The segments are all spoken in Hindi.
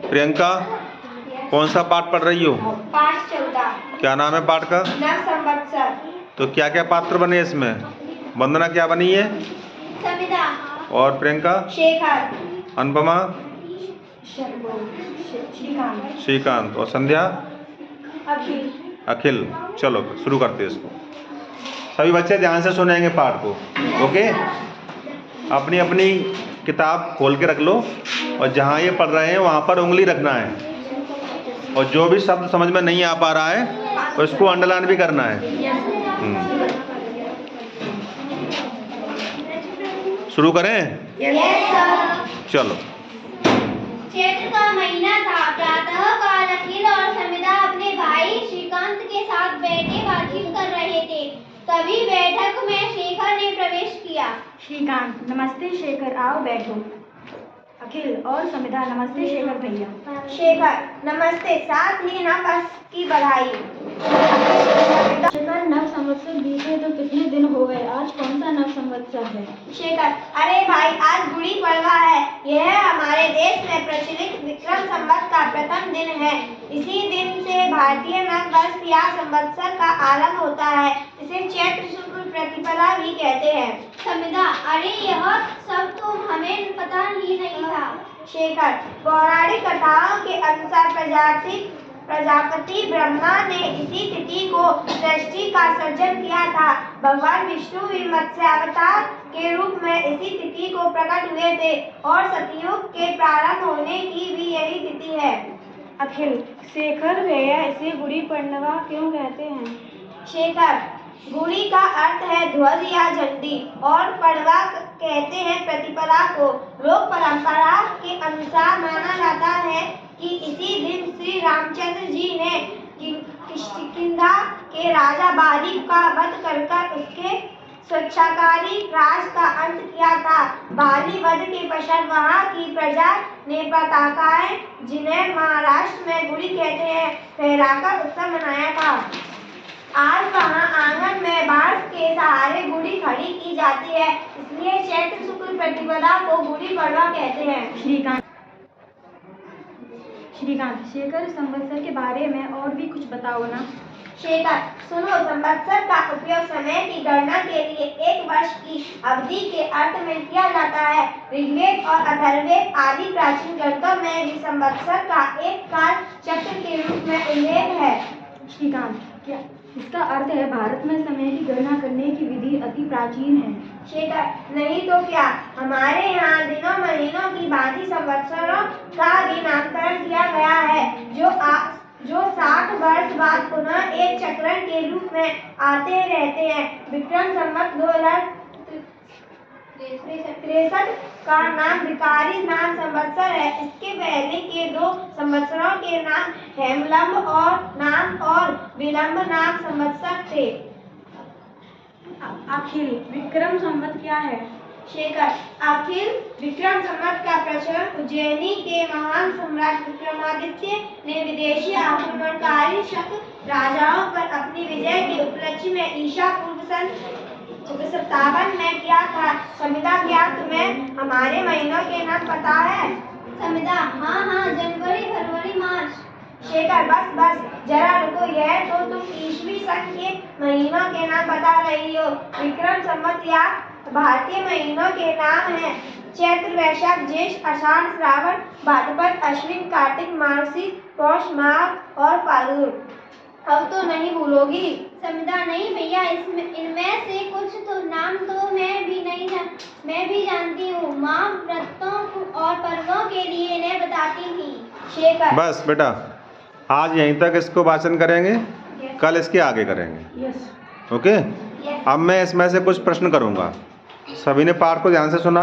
प्रियंका कौन सा पाठ पढ़ रही हो? पाठ 14। क्या नाम है पाठ का? नव संवत्सर। तो क्या क्या पात्र बने इसमें? वंदना क्या बनी है? समिधा। और प्रियंका? शेखर। अनुपमा? श्रीकांत। श्रीकांत। और संध्या? अखिल। अखिल। चलो शुरू करते हैं इसको। सभी बच्चे ध्यान से सुनेंगे पाठ को, ओके? अपनी अपनी किताब खोल के रख लो और जहाँ ये पढ़ रहे हैं वहाँ पर उंगली रखना है, और जो भी शब्द समझ में नहीं आ पा रहा है उसको अंडरलाइन भी करना है। शुरू करें? चलो। चैत्र का महीना था। प्रातः काल अखिल और समिधा अपने भाई श्रीकांत के साथ बैठे बातचीत कर रहे थे। तभी बैठक में शेखर ने प्रवेश किया। श्रीकांत, नमस्ते शेखर, आओ बैठो। अखिल और समिधा, नमस्ते शेखर भैया। शेखर, नमस्ते, साथ ही नव वर्ष की बधाई। शेखर, नव संवत्सर बीते तो कितने दिन हो गए, आज कौन सा नव संवत्सर है? शेखर, अरे भाई, आज गुड़ी पड़वा है। यह हमारे देश में प्रचलित विक्रम संवत का प्रथम दिन है। इसी दिन से भारतीय नव वर्ष या संवत्सर का आरंभ होता है। इसे चैत्र शुक्ल प्रतिपदा भी कहते हैं। समिधा, अरे यह सब तो हमें पता ही नहीं था। शेखर, पौराणिक कथाओं के अनुसार प्रजापति ब्रह्मा ने इसी तिथि को सृष्टि का सृजन किया था। भगवान विष्णु भी मत्स्यावतार के रूप में इसी तिथि को प्रकट हुए थे और सतयुग के प्रारंभ होने की भी यही तिथि है। अखिल, शेखर भैया, इसे गुड़ी पड़वा क्यों कहते हैं? शेखर, गुड़ी का अर्थ है ध्वज या झंडी और पड़वा कहते हैं प्रतिपदा को। लोक परंपरा के अनुसार माना जाता है कि इसी दिन श्री रामचंद्र जी ने किष्किंधा के राजा बाली का वध कर उसके स्वेच्छाकारी राज का अंत किया था। बाली वध के पश्चात वहाँ की प्रजा ने पताकाएं, जिन्हें महाराष्ट्र में गुड़ी कहते हैं, फहराकर उत्सव मनाया था। आज वहाँ आंगन में बांस के सहारे गुड़ी खड़ी की जाती है, इसलिए चैत्र शुक्ल प्रतिपदा को गुड़ी पड़वा कहते हैं। श्रीकांत, शेखर, संवत्सर के बारे में और भी कुछ बताओ ना। शेखर, सुनो, संवत्सर का उपयोग समय की गणना के लिए एक वर्ष की अवधि के अर्थ में किया जाता है। ऋग्वेद और अथर्ववेद आदि प्राचीन ग्रंथों में भी संवत्सर का एक काल चक्र के रूप में उल्लेख है। श्रीकांत, क्या इसका अर्थ है भारत में समय की गणना करने की विधि अति प्राचीन है? शेखर, नहीं तो क्या, हमारे यहाँ दिनों महीनों की भांति संवत्सरों का भी नामकरण किया गया है, जो 60 वर्ष बाद पुनः एक चक्रण के रूप में आते रहते हैं। विक्रम संवत 2063 का नाम विकारी नाम संवत्सर है। इसके पहले के 2 संवत्सरों के नाम हेमलंब और विलंब नाम संवत्सर थे। अखिल, विक्रम संवत क्या है? शेखर, अखिल विक्रम संवत का प्रचलन उज्जैनी के महान सम्राट विक्रमादित्य ने विदेशी आक्रमणकारी शक राजाओं पर अपनी विजय के उपलक्ष्य में ईसा पूर्व सन 57 में किया था। समिधा, क्या तुम्हें हमारे महीनों के नाम पता है? समिधा, हाँ, जनवरी, फरवरी, मार्च। शेखर, बस जरा रुको, यह तो तुम ईस्वी सन के महीनों के नाम बता रही हो। विक्रम संवत या भारतीय महीनों के नाम हैं चैत्र, वैशाख, ज्येष्ठ, आषाढ़, श्रावण, भाद्रपद, अश्विन, कार्तिक, मार्गशीर, पौष, माघ और फाल्गुन। अब तो नहीं भूलोगी? समिधा, नहीं भैया, इनमें से कुछ तो नाम तो मैं भी जानती हूँ। माँ व्रतों और पर्वों के लिए इन्हें बताती थी। शेखर, बस बेटा, आज यहीं तक इसको वाचन करेंगे, कल इसके आगे करेंगे। ओके? अब मैं इसमें से कुछ प्रश्न करूँगा। सभी ने पाठ को ध्यान से सुना?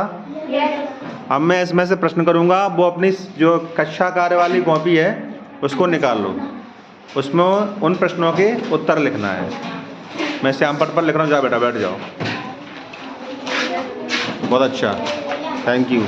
अब मैं इसमें से प्रश्न करूँगा, वो अपनी जो कक्षा कार्य वाली कॉपी है उसको निकाल लो, उसमें उन प्रश्नों के उत्तर लिखना है। मैं श्याम पट पर लिख रहा हूँ, जाओ बेटा बैठ जाओ। बहुत अच्छा, थैंक यू।